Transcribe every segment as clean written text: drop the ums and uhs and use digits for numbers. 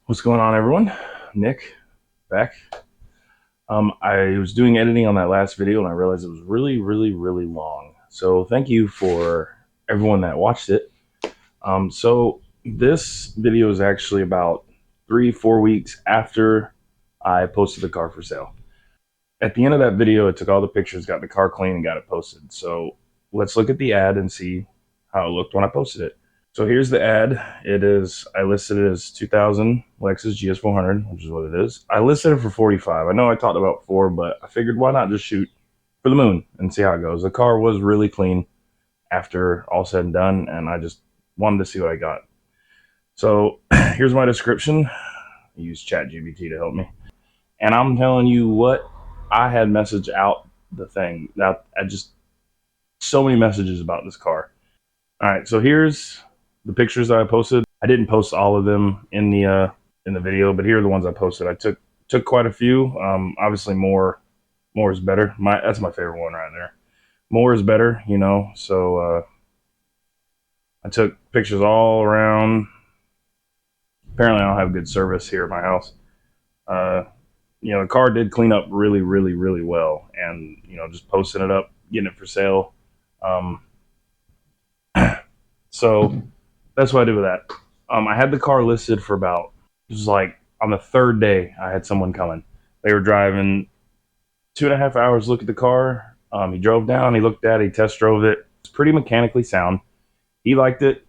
What's going on, everyone? Nick, back. I was doing editing on that last video and I realized it was really long. So thank you for everyone that watched it. So this video is actually about 3-4 weeks after I posted the car for sale. At the end of that video, I took all the pictures, got the car clean, and got it posted. So let's look at the ad and see how it looked when I posted it. So here's the ad. I listed it as 2000 Lexus GS400, which is what it is. I listed it for 45. I know I talked about 4, but I figured why not just shoot for the moon and see how it goes. The car was really clean after all said and done, and I just wanted to see what I got. So here's my description. I used ChatGPT to help me. And I'm telling you what, I had messaged out the thing. Now, so many messages about this car. All right, so here's the pictures that I posted. I didn't post all of them in the video, but here are the ones I posted. I took quite a few. Obviously, more is better. That's my favorite one right there. More is better, you know. So I took pictures all around. Apparently, I don't have good service here at my house. You know, the car did clean up really well, and you know, just posting it up, getting it for sale. So that's what I did with that. I had the car listed for it was like on the third day I had someone coming. They were driving 2.5 hours to look at the car. He drove down, he looked at it, he test drove it. It's pretty mechanically sound. He liked it,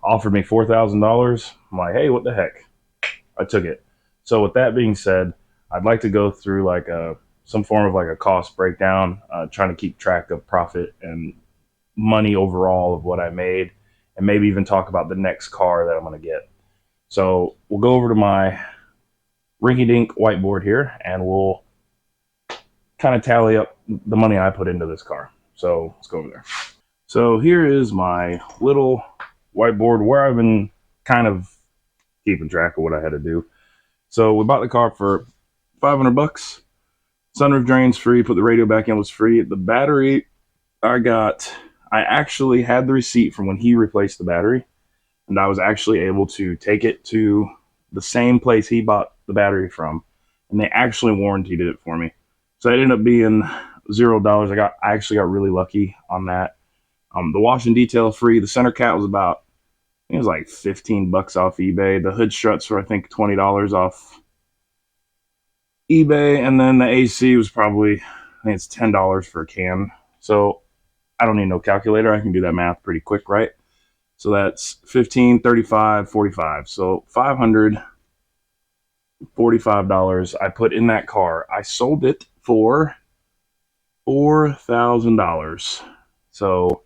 offered me $4,000. I'm like, hey, what the heck? I took it. So with that being said, I'd like to go through like some form of like a cost breakdown, trying to keep track of profit and money overall of what I made, and maybe even talk about the next car that I'm going to get. So we'll go over to my rinky-dink whiteboard here, and we'll kind of tally up the money I put into this car. So let's go over there. So here is my little whiteboard where I've been kind of keeping track of what I had to do. So we bought the car for $500. Sunroof drains free, put the radio back in was free. The battery I actually had the receipt from when he replaced the battery, and I was actually able to take it to the same place he bought the battery from, and they actually warrantied it for me. So it ended up being $0. I actually got really lucky on that. The wash and detail free. The center cap was I think it was like $15 off eBay. The hood struts were I think $20 off eBay, and then the AC was probably, I think it's $10 for a can. So I don't need no calculator. I can do that math pretty quick, right? So that's 15, 35, 45. So $545 I put in that car. I sold it for $4,000. So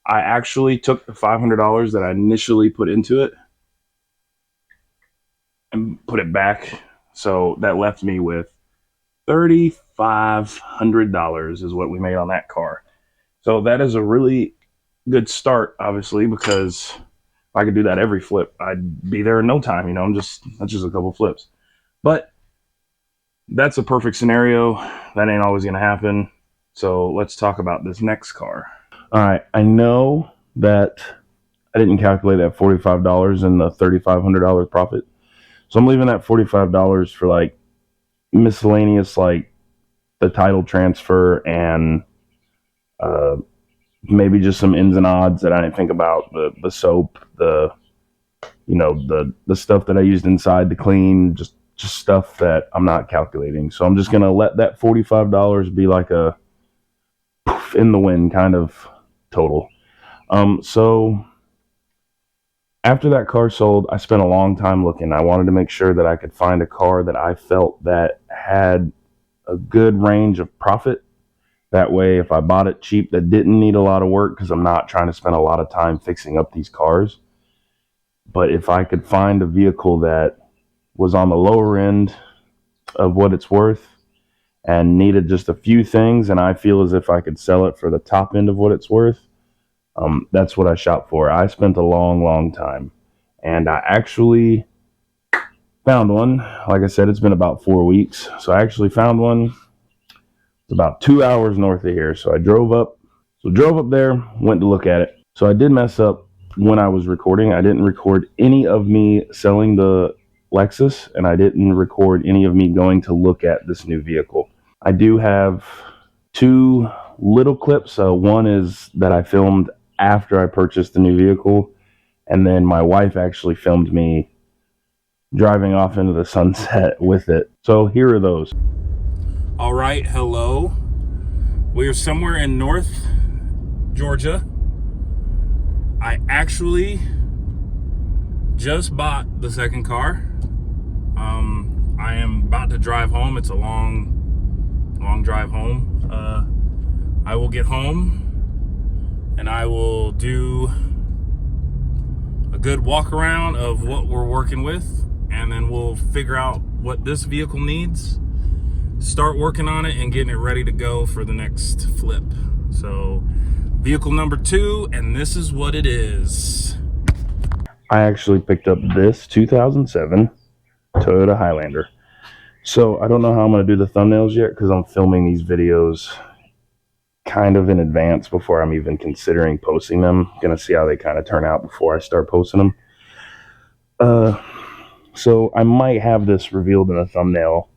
I actually took the $500 that I initially put into it and put it back. So that left me with $3,500 is what we made on that car. So that is a really good start, obviously, because if I could do that every flip, I'd be there in no time. You know, that's just a couple flips. But that's a perfect scenario. That ain't always going to happen. So let's talk about this next car. All right, I know that I didn't calculate that $45 and the $3,500 profit. So I'm leaving that $45 for like miscellaneous, like the title transfer and maybe just some ins and odds that I didn't think about. The soap, the stuff that I used inside to clean, just stuff that I'm not calculating. So I'm just gonna let that $45 be like a poof in the wind kind of total. So after that car sold, I spent a long time looking. I wanted to make sure that I could find a car that I felt that had a good range of profit. That way, if I bought it cheap, that didn't need a lot of work, because I'm not trying to spend a lot of time fixing up these cars. But if I could find a vehicle that was on the lower end of what it's worth and needed just a few things, and I feel as if I could sell it for the top end of what it's worth, that's what I shop for. I spent a long time, and I actually found one. Like I said, it's been about 4 weeks, so I actually found one. It's about 2 hours north of here. So I drove up there, went to look at it. So I did mess up when I was recording. I didn't record any of me selling the Lexus, and I didn't record any of me going to look at this new vehicle. I do have two little clips. One is that I filmed after I purchased the new vehicle, and then my wife actually filmed me driving off into the sunset with it. So here are those. All right, hello. We are somewhere in North Georgia. I actually just bought the second car. I am about to drive home. It's a long drive home. I will get home and I will do a good walk around of what we're working with, and then we'll figure out what this vehicle needs, start working on it and getting it ready to go for the next flip. So vehicle number 2, and this is what it is. I actually picked up this 2007 Toyota Highlander. So I don't know how I'm going to do the thumbnails yet, because I'm filming these videos kind of in advance before I'm even considering posting them. Gonna see how they kind of turn out before I start posting them. So I might have this revealed in a thumbnail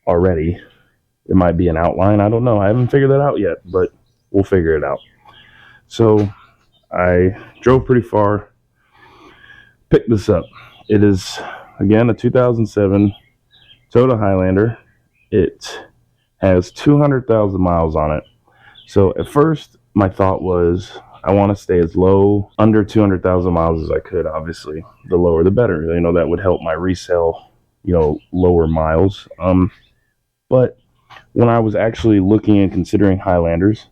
already. It might be an outline. I don't know. I haven't figured that out yet, but we'll figure it out. So I drove pretty far, picked this up. It is, again, a 2007 Toyota Highlander. It has 200,000 miles on it. So at first, my thought was, I want to stay as low, under 200,000 miles as I could. Obviously, the lower the better. You know, that would help my resale, lower miles. But when I was actually looking and considering Highlanders,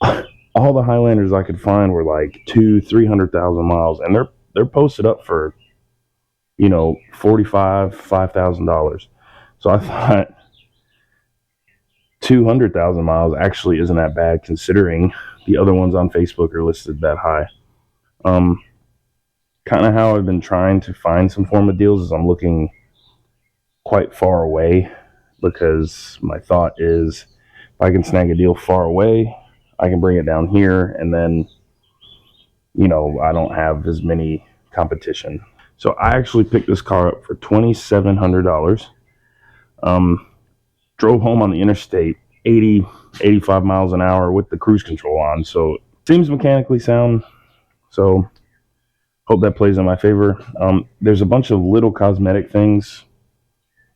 all the Highlanders I could find were like 300,000 miles, and they're posted up for, $5,000. So I thought 200,000 miles actually isn't that bad, considering the other ones on Facebook are listed that high. Kind of how I've been trying to find some form of deals is I'm looking quite far away, because my thought is if I can snag a deal far away, I can bring it down here, and then, I don't have as many competition. So I actually picked this car up for $2,700. Drove home on the interstate 85 miles an hour with the cruise control on. So it seems mechanically sound. So hope that plays in my favor. There's a bunch of little cosmetic things,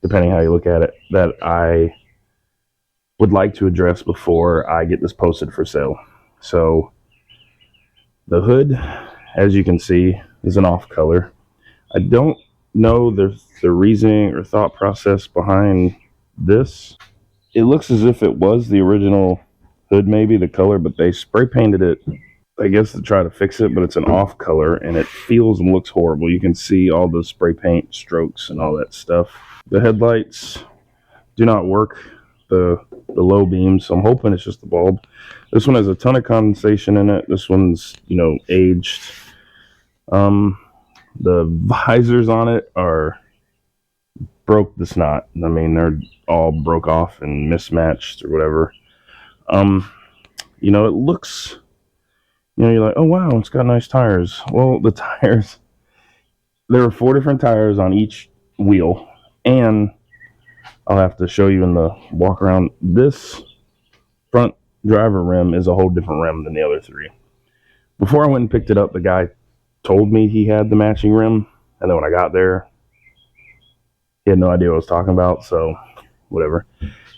depending how you look at it, that I would like to address before I get this posted for sale. So the hood, as you can see, is an off color. I don't know the reasoning or thought process behind this. It looks as if it was the original hood, maybe the color, but they spray painted it, I guess, to try to fix it, but it's an off color and it feels and looks horrible. You can see all the spray paint strokes and all that stuff. The headlights do not work, the low beams, so I'm hoping it's just the bulb. This one has a ton of condensation in it. This one's, aged. The visors on it are broke the snot. I mean, they're all broke off and mismatched or whatever. It looks, you're like, oh wow, it's got nice tires. Well, the tires, there are 4 different tires on each wheel, and I'll have to show you in the walk around. This front driver rim is a whole different rim than the other 3. Before I went and picked it up, the guy told me he had the matching rim, and then when I got there, he had no idea what I was talking about, so whatever.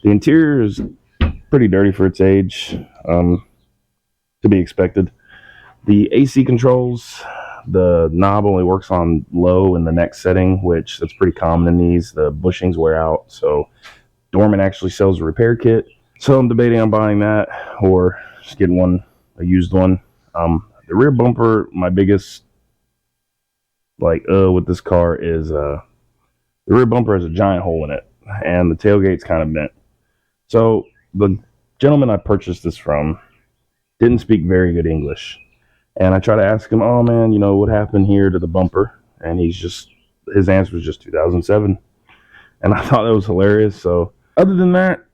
The interior is pretty dirty for its age, to be expected. The AC controls, the knob only works on low in the next setting, which that's pretty common in these. The bushings wear out, so Dorman actually sells a repair kit. So I'm debating on buying that or just getting a used one. The rear bumper, my biggest with this car is the rear bumper has a giant hole in it, and the tailgate's kind of bent. So the gentleman I purchased this from didn't speak very good English, and I tried to ask him, oh man, what happened here to the bumper? And his answer was just 2007, and I thought that was hilarious. So other than that,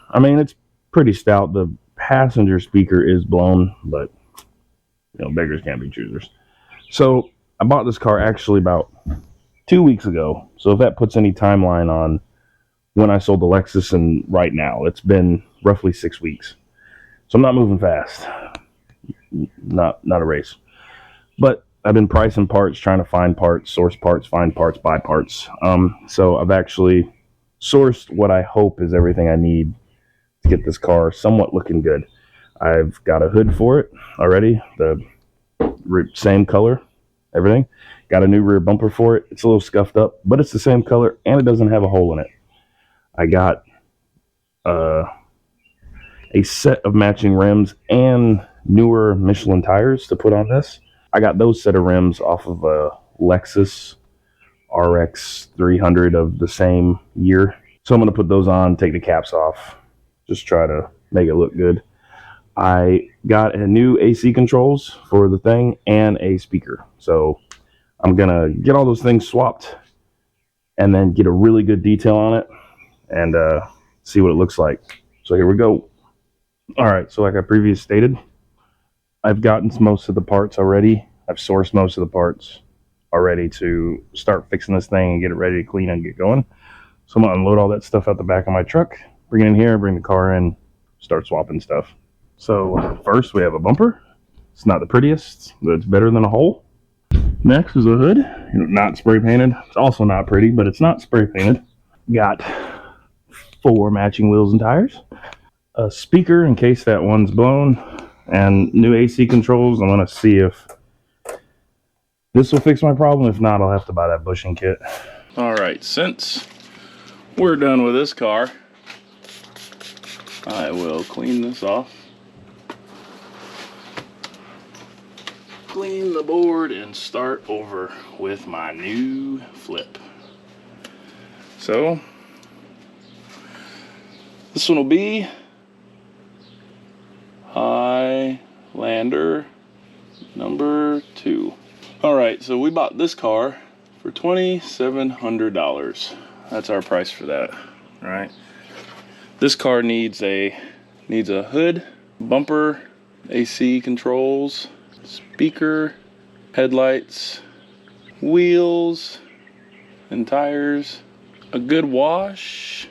I mean, it's pretty stout. The passenger speaker is blown, but beggars can't be choosers. So I bought this car actually about 2 weeks ago. So if that puts any timeline on when I sold the Lexus and right now, it's been roughly 6 weeks. So I'm not moving fast. Not a race. But I've been pricing parts, trying to find parts, source parts, find parts, buy parts. So I've actually sourced what I hope is everything I need to get this car somewhat looking good. I've got a hood for it already, the same color, everything. Got a new rear bumper for it. It's a little scuffed up, but it's the same color and it doesn't have a hole in it. I got a set of matching rims and newer Michelin tires to put on this. I got those set of rims off of a Lexus RX 300 of the same year. So I'm going to put those on, take the caps off, just try to make it look good. I got a new AC controls for the thing and a speaker. So I'm going to get all those things swapped and then get a really good detail on it and see what it looks like. So here we go. All right, so like I previously stated, I've gotten most of the parts already. I've sourced most of the parts already to start fixing this thing and get it ready to clean and get going. So I'm going to unload all that stuff out the back of my truck, bring it in here, bring the car in, start swapping stuff. So first we have a bumper. It's not the prettiest, but it's better than a hole. Next is a hood, not spray painted. It's also not pretty, but it's not spray painted. Got 4 matching wheels and tires. A speaker in case that one's blown, and new AC controls. I'm going to see if this will fix my problem. If not, I'll have to buy that bushing kit. All right, since we're done with this car, I will clean this off. Clean the board and start over with my new flip. So this one will be Highlander number 2. All right, so we bought this car for $2,700. That's our price for that. All right. This car needs a hood, bumper, AC controls, speaker, headlights, wheels and tires, a good wash,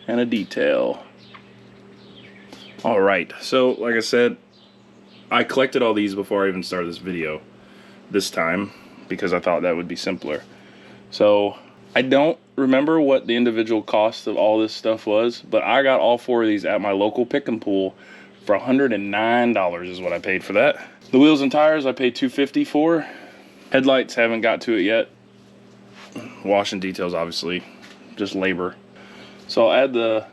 and a detail. All right, so like I said, I collected all these before I even started this video this time because I thought that would be simpler. So I don't remember what the individual cost of all this stuff was, but I got all 4 of these at my local pick and pull for $109 is what I paid for that. The wheels and tires I paid $250 for. Headlights haven't got to it yet. Wash and details obviously, just labor. So I'll add the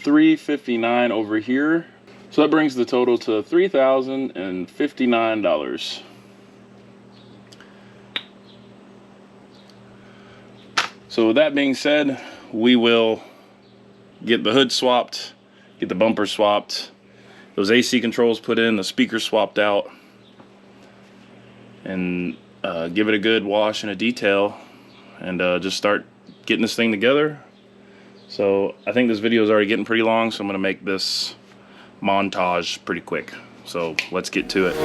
$359 over here. So that brings the total to $3,059. So with that being said, we will get the hood swapped, get the bumper swapped, those AC controls put in, the speaker swapped out, and give it a good wash and a detail, and just start getting this thing together. So I think this video is already getting pretty long, so I'm going to make this montage pretty quick. So let's get to it.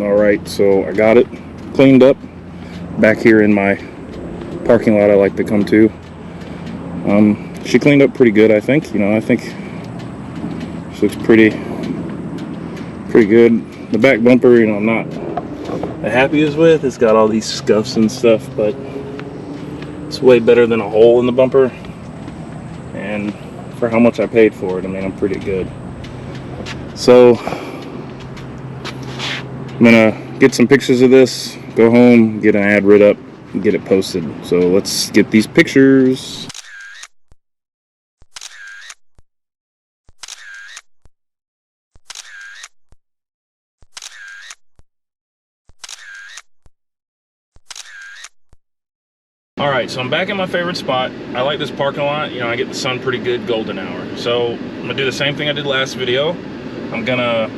All right, so I got it cleaned up back here in my parking lot I like to come to. She cleaned up pretty good, I think. You know, I think she looks pretty good. The back bumper, you know, I'm not the happiest with. It's got all these scuffs and stuff, but it's way better than a hole in the bumper. And for how much I paid for it, I mean, I'm pretty good. So I'm gonna get some pictures of this, go home, get an ad rid up, and get it posted. So let's get these pictures. All right, so I'm back in my favorite spot. I like this parking lot. You know, I get the sun pretty good golden hour. So I'm gonna do the same thing I did last video. I'm gonna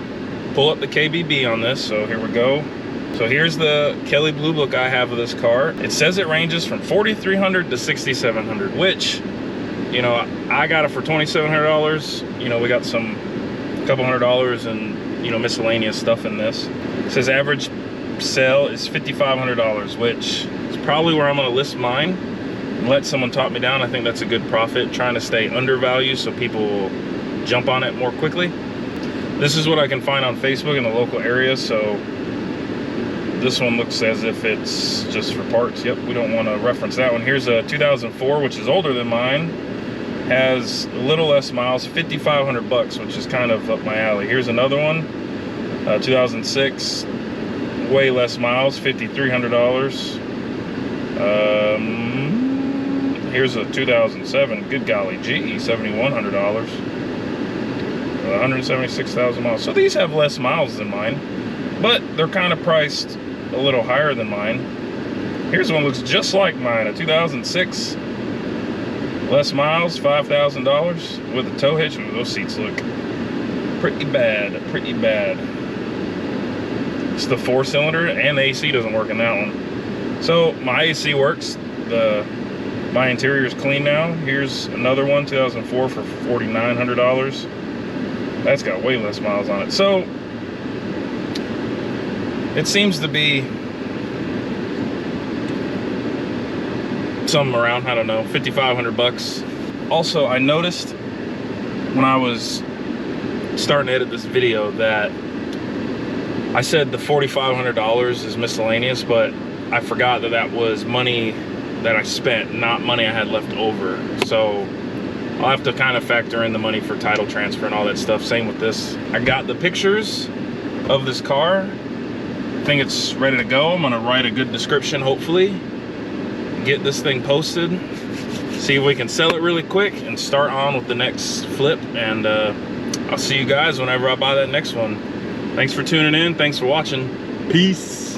pull up the KBB on this. So here we go. So here's the Kelly Blue Book I have of this car. It says it ranges from $4,300 to $6,700, which, you know, I got it for $2,700. You know, we got some couple $100 and, you know, miscellaneous stuff in this. It says average sale is $5,500, which is probably where I'm gonna list mine and let someone talk me down. I think that's a good profit, trying to stay undervalued so people will jump on it more quickly. This is what I can find on Facebook in the local area. So this one looks as if it's just for parts. Yep, we don't want to reference that one. Here's a 2004, which is older than mine, has a little less miles, 5,500 bucks, which is kind of up my alley. Here's another one, 2006, way less miles, $5,300. Here's a 2007, good golly, GE, $7,100, 176,000 miles. So these have less miles than mine, but they're kind of priced a little higher than mine. Here's one that looks just like mine, a 2006, less miles, $5,000 with a tow hitch. Those seats look pretty bad, pretty bad. It's the 4-cylinder, and the AC doesn't work in that one. So my AC works. My interior is clean now. Here's another one, 2004, for $4,900. That's got way less miles on it. So it seems to be something around, I don't know, 5,500 bucks. Also, I noticed when I was starting to edit this video that I said the $4,500 is miscellaneous, but I forgot that that was money that I spent, not money I had left over. So I'll have to kind of factor in the money for title transfer and all that stuff. Same with this. I got the pictures of this car. I think it's ready to go. I'm gonna write a good description, hopefully. Get this thing posted. See if we can sell it really quick and start on with the next flip. And I'll see you guys whenever I buy that next one. Thanks for tuning in. Thanks for watching. Peace.